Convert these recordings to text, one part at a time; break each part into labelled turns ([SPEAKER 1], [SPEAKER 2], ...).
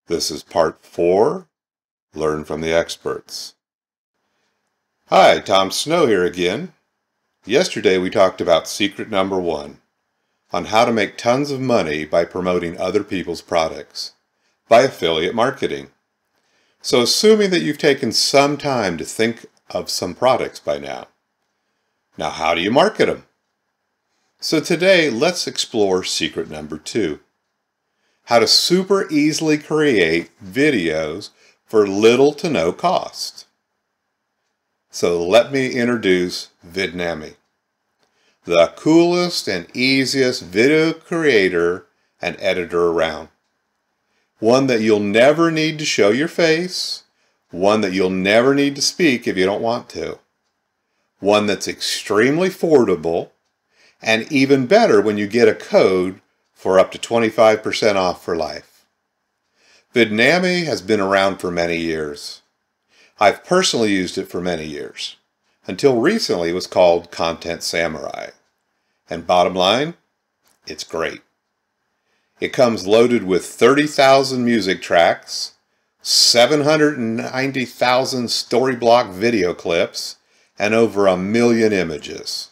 [SPEAKER 1] This is part 4, Learn from the Experts. Hi, Tom Snow here again. Yesterday we talked about secret number 1, on how to make tons of money by promoting other people's products, by affiliate marketing. So assuming that you've taken some time to think of some products by now. Now how do you market them? So today let's explore secret number 2. How to super easily create videos for little to no cost. So let me introduce Vidnami, the coolest and easiest video creator and editor around. One that you'll never need to show your face, one that you'll never need to speak if you don't want to, one that's extremely affordable, and even better when you get a code for up to 25% off for life. Vidnami has been around for many years. I've personally used it for many years. Until recently it was called Content Samurai. And bottom line, it's great. It comes loaded with 30,000 music tracks, 790,000 story block video clips, and over 1 million images.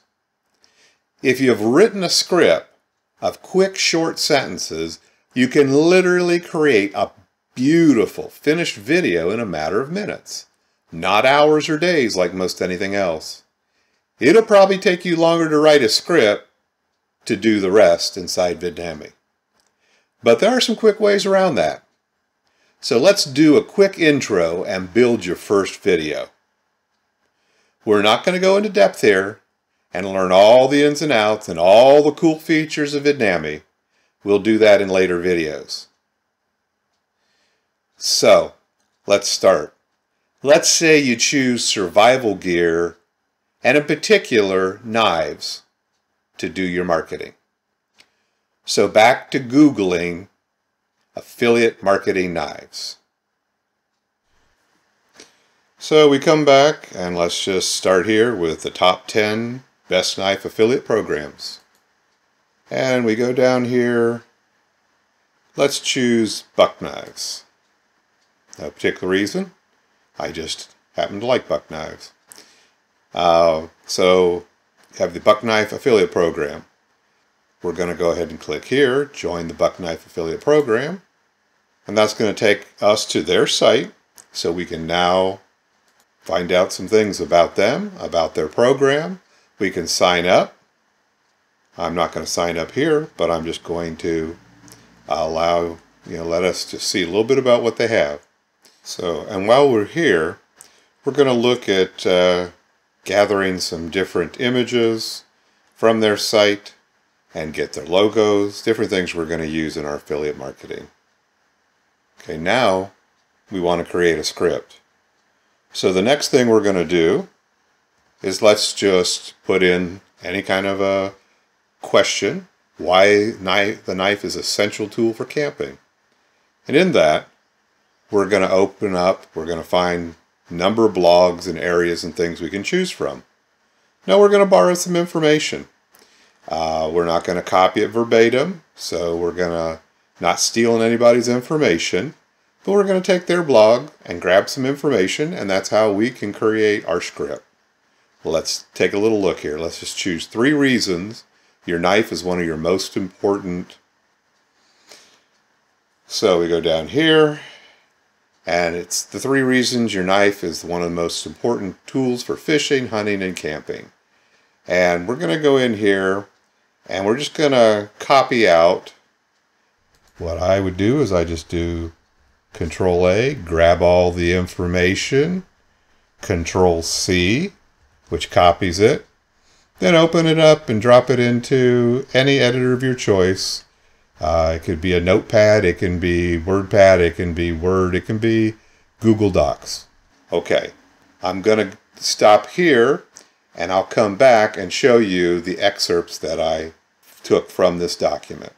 [SPEAKER 1] If you have written a script of quick short sentences, you can literally create a beautiful finished video in a matter of minutes, not hours or days like most anything else. It'll probably take you longer to write a script to do the rest inside Vidnami. But there are some quick ways around that. So let's do a quick intro and build your first video. We're not going to go into depth here and learn all the ins and outs and all the cool features of Vidnami. We'll do that in later videos. So, let's start. Let's say you choose survival gear, and in particular, knives, to do your marketing. So back to Googling affiliate marketing knives. So we come back and let's just start here with the top 10 best knife affiliate programs. And we go down here. Let's choose buck knives. No particular reason. I just happen to like buck knives. So have the buck knife affiliate program. We're going to go ahead and click here, join the buck knife affiliate program. And that's going to take us to their site so we can now find out some things about them, about their program. We can sign up. I'm not going to sign up here, but I'm just going to allow, let us just see a little bit about what they have. So, and while we're here, we're going to look at gathering some different images from their site and get their logos, different things we're going to use in our affiliate marketing. Okay, now we want to create a script. So the next thing we're going to do is let's just put in any kind of a question, why the knife is an essential tool for camping. And in that, we're going to open up, we're going to find a number of blogs and areas and things we can choose from. Now we're going to borrow some information. We're not going to copy it verbatim, so we're going to not steal anybody's information, but we're going to take their blog and grab some information, and that's how we can create our script. Well, let's take a little look here. Let's just choose 3 reasons your knife is one of your most important. So we go down here, and it's the 3 reasons your knife is one of the most important tools for fishing, hunting, and camping. And we're going to go in here, and we're just going to copy out. What I would do is I just do Control A, grab all the information, Control C, which copies it, then open it up and drop it into any editor of your choice. It could be a notepad, it can be WordPad, it can be Word, it can be Google Docs. Okay, I'm going to stop here and I'll come back and show you the excerpts that I took from this document.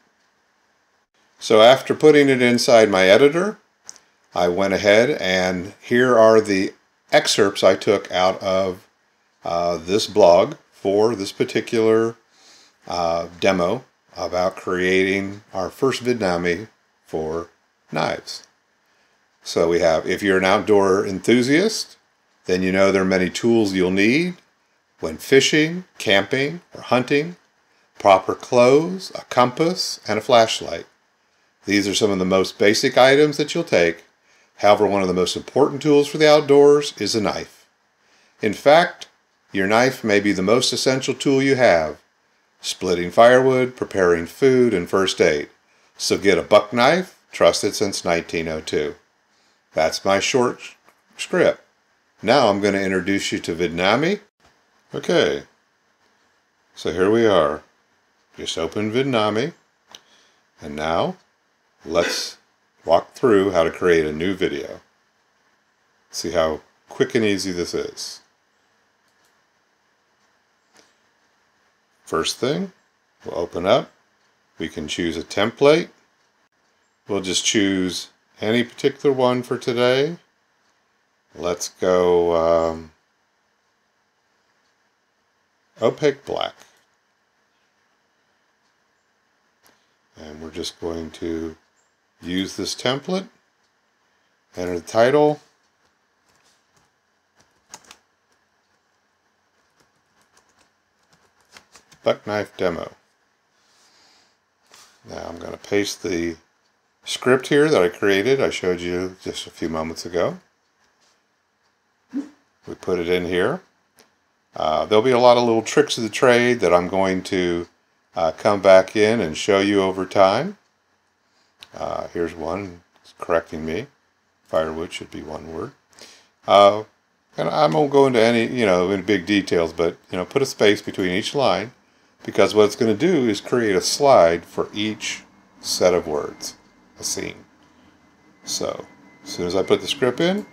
[SPEAKER 1] So after putting it inside my editor, I went ahead and here are the excerpts I took out of this blog for this particular demo about creating our first Vidnami for knives. So we have, if you're an outdoor enthusiast, then you know there are many tools you'll need when fishing, camping, or hunting, proper clothes, a compass, and a flashlight. These are some of the most basic items that you'll take. However, one of the most important tools for the outdoors is a knife. In fact, your knife may be the most essential tool you have. Splitting firewood, preparing food, and first aid. So get a buck knife, trusted since 1902. That's my short script. Now I'm going to introduce you to Vidnami. Okay, so here we are. Just open Vidnami, and now let's walk through how to create a new video. See how quick and easy this is. First thing, we'll open up. We can choose a template. We'll just choose any particular one for today. Let's go opaque black. And we're just going to use this template. Enter the title. Buck knife demo. Now I'm going to paste the script here that I created. I showed you just a few moments ago. We put it in here. There'll be a lot of little tricks of the trade that I'm going to come back in and show you over time. Here's one. It's correcting me. Firewood should be one word. And I won't go into any, in big details, but, put a space between each line, because what it's going to do is create a slide for each set of words, a scene. So, as soon as I put the script in,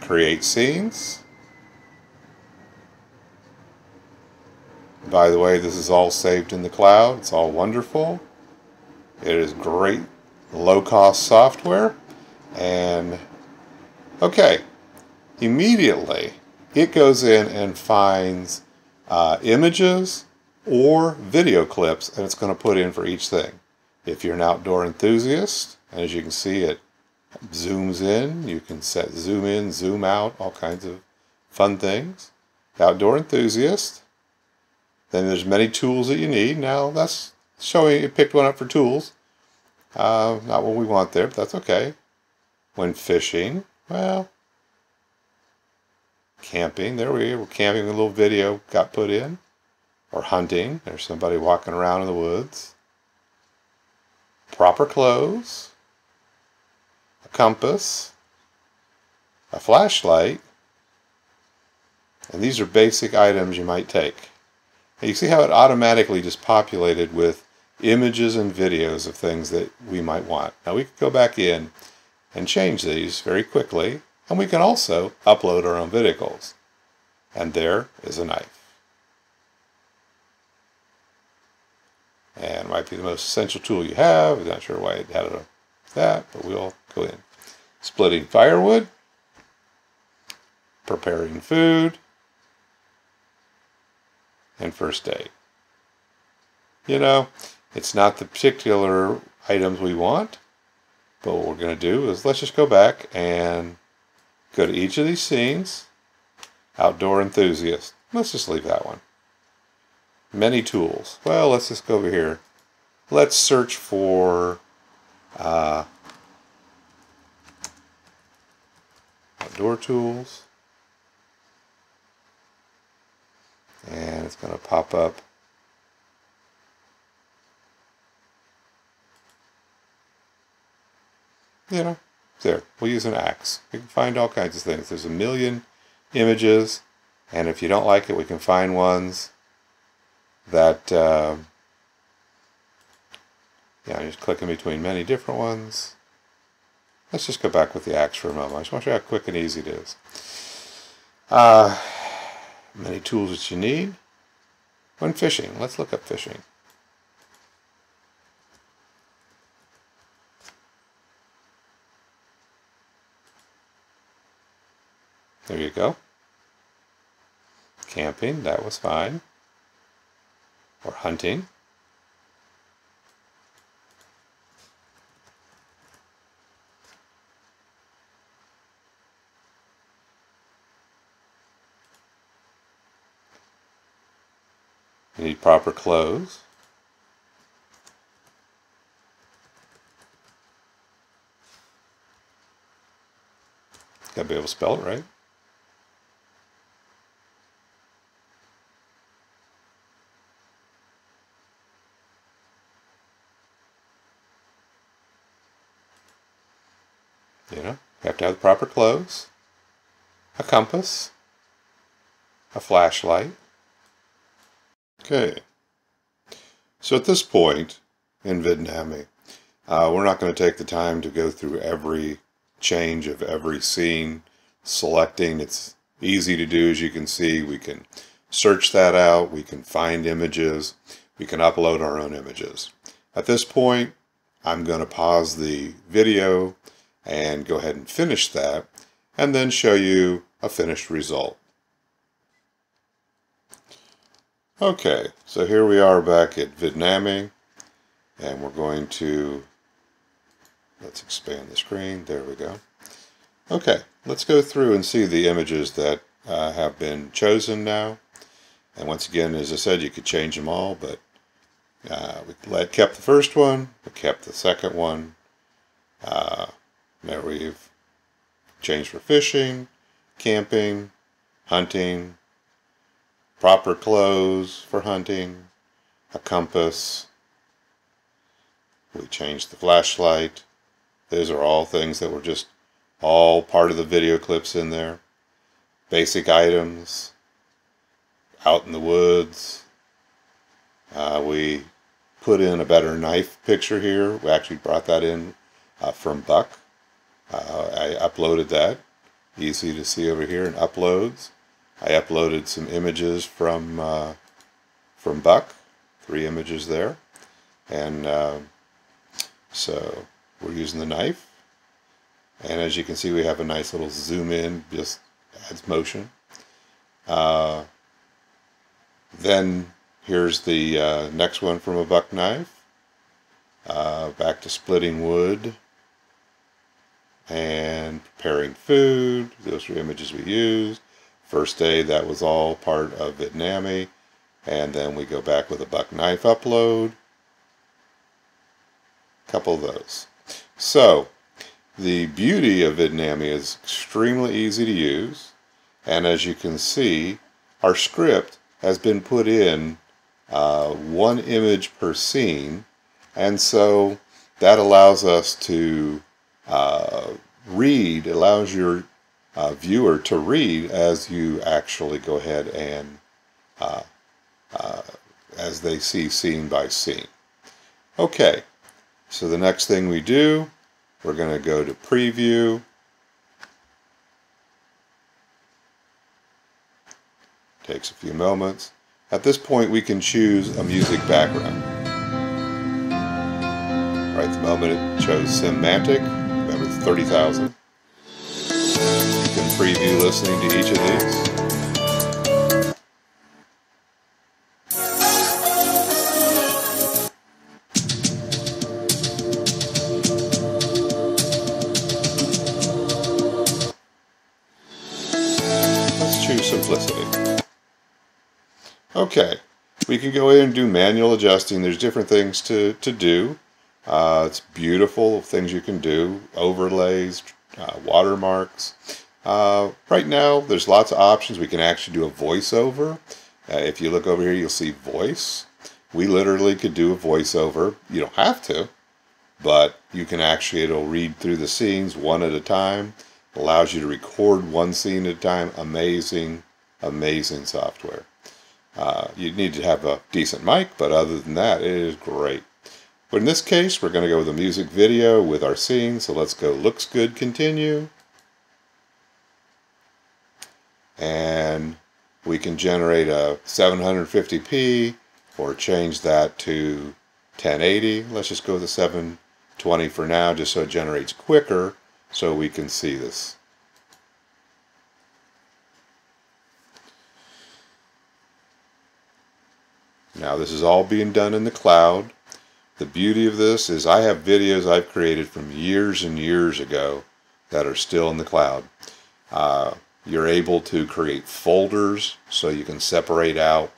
[SPEAKER 1] create scenes. By the way, this is all saved in the cloud. It's all wonderful. It is great, low-cost software. And, okay, immediately it goes in and finds images or video clips, and it's going to put in for each thing. If you're an outdoor enthusiast, and as you can see, it zooms in. You can set zoom in, zoom out, all kinds of fun things. Outdoor enthusiast. Then there's many tools that you need. Now that's showing you picked one up for tools. Not what we want there, but that's okay. When fishing, well, camping, there we are. We're camping, a little video got put in. Or hunting, there's somebody walking around in the woods. Proper clothes. A compass. A flashlight. And these are basic items you might take. And you see how it automatically just populated with images and videos of things that we might want. Now we could go back in and change these very quickly, and we can also upload our own videos. And there is a knife. And it might be the most essential tool you have. I'm not sure why it had that, but we'll go in. Splitting firewood. Preparing food. And first aid. It's not the particular items we want, but what we're going to do is let's just go back and go to each of these scenes. Outdoor enthusiast. Let's just leave that one. Many tools. Well, let's just go over here. Let's search for outdoor tools. And it's going to pop up. There. We'll use an axe. We can find all kinds of things. There's a million images, and if you don't like it, we can find ones that, just clicking between many different ones. Let's just go back with the axe for a moment. I just want to show you how quick and easy it is. Many tools that you need. When fishing, let's look up fishing. There you go. Camping, that was fine. Or hunting. You need proper clothes. Gotta be able to spell it right. You know, you have to have the proper clothes, a compass, a flashlight. Okay, so at this point in Vidnami, we're not going to take the time to go through every change of every scene, selecting. It's easy to do, as you can see. We can search that out, we can find images, we can upload our own images. At this point, I'm going to pause the video and go ahead and finish that, and then show you a finished result. Okay, so here we are back at Vidnami, and we're going to, let's expand the screen, there we go. Okay, let's go through and see the images that have been chosen now. And once again, as I said, you could change them all, but we kept the first one, we kept the second one. There we've changed for fishing, camping, hunting, proper clothes for hunting, a compass. We changed the flashlight. Those are all things that were just all part of the video clips in there. Basic items, out in the woods. We put in a better knife picture here. We actually brought that in from Buck. I uploaded that. Easy to see over here in uploads. I uploaded some images from Buck. 3 images there. And so we're using the knife. And as you can see, we have a nice little zoom in, just adds motion. Then here's the next one from a Buck knife. Back to splitting wood and preparing food. Those were images we used. First day, that was all part of Vidnami. And then we go back with a Buck knife upload. A couple of those. So the beauty of Vidnami is extremely easy to use. And as you can see, our script has been put in 1 image per scene. And so that allows us to read, allows your viewer to read as you actually go ahead and as they see scene by scene. Okay, so the next thing we do, we're going to go to preview. Takes a few moments. At this point, we can choose a music background. Right at the moment, it chose Semantic. That was 30,000. You can preview listening to each of these. Let's choose Simplicity. Okay, we can go in and do manual adjusting. There's different things to do. It's beautiful, things you can do, overlays, watermarks. Right now, there's lots of options. We can actually do a voiceover. If you look over here, you'll see voice. We literally could do a voiceover. You don't have to, but you can actually, it'll read through the scenes one at a time. It allows you to record one scene at a time. Amazing, amazing software. You need to have a decent mic, but other than that, it is great. But in this case, we're going to go with a music video with our scene. So let's go looks good, continue. And we can generate a 750p or change that to 1080. Let's just go with the 720 for now, just so it generates quicker so we can see this. Now this is all being done in the cloud. The beauty of this is I have videos I've created from years and years ago that are still in the cloud. You're able to create folders so you can separate out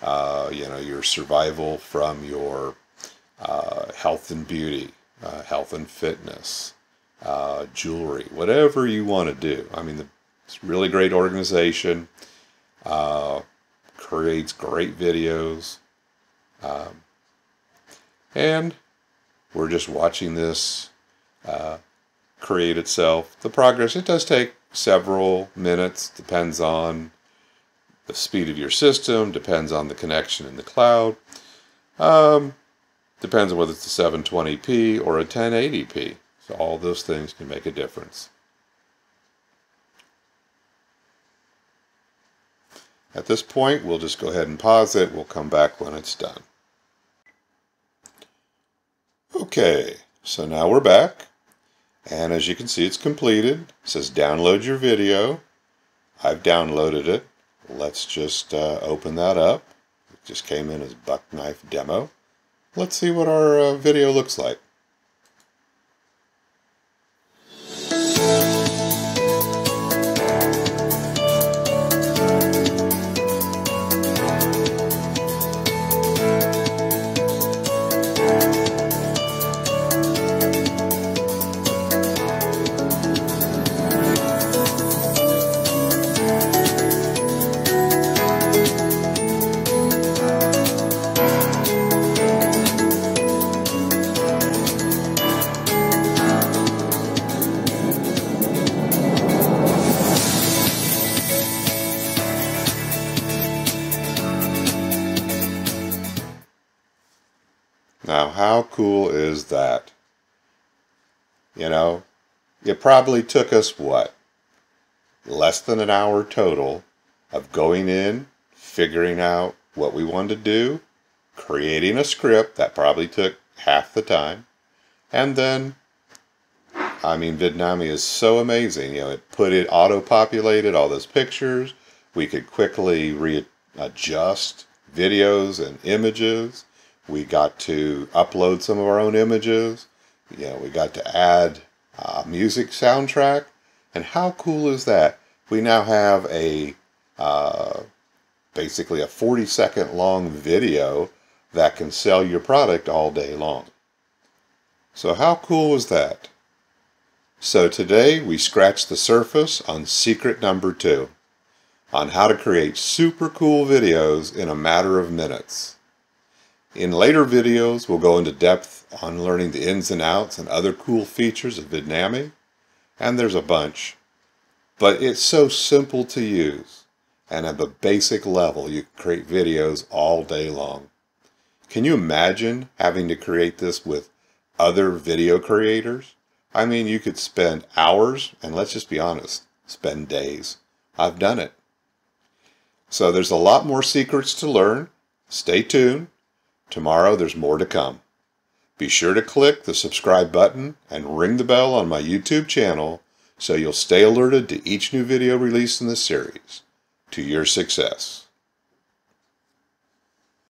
[SPEAKER 1] your survival from your health and beauty, health and fitness, jewelry, whatever you want to do. I mean, it's a really great organization, creates great videos, and we're just watching this create itself. The progress, it does take several minutes, depends on the speed of your system, depends on the connection in the cloud, depends on whether it's a 720p or a 1080p. So all those things can make a difference. At this point, we'll just go ahead and pause it. We'll come back when it's done. Okay, so now we're back. And as you can see, it's completed. It says download your video. I've downloaded it. Let's just open that up. It just came in as Buck Knife Demo. Let's see what our video looks like. Now, how cool is that? You know, it probably took us, what, less than an hour total of going in, figuring out what we wanted to do, creating a script that probably took half the time, and then, I mean, Vidnami is so amazing. You know, it auto-populated all those pictures. We could quickly readjust videos and images. We got to upload some of our own images. You know, we got to add music soundtrack. And how cool is that? We now have a basically a 40-second long video that can sell your product all day long. So how cool was that? So today we scratched the surface on secret number 2 on how to create super cool videos in a matter of minutes. In later videos, we'll go into depth on learning the ins and outs and other cool features of Vidnami, and there's a bunch. But it's so simple to use, and at the basic level, you can create videos all day long. Can you imagine having to create this with other video creators? I mean, you could spend hours, and let's just be honest, spend days. I've done it. So there's a lot more secrets to learn. Stay tuned. Tomorrow there's more to come. Be sure to click the subscribe button and ring the bell on my YouTube channel so you'll stay alerted to each new video released in this series. To your success.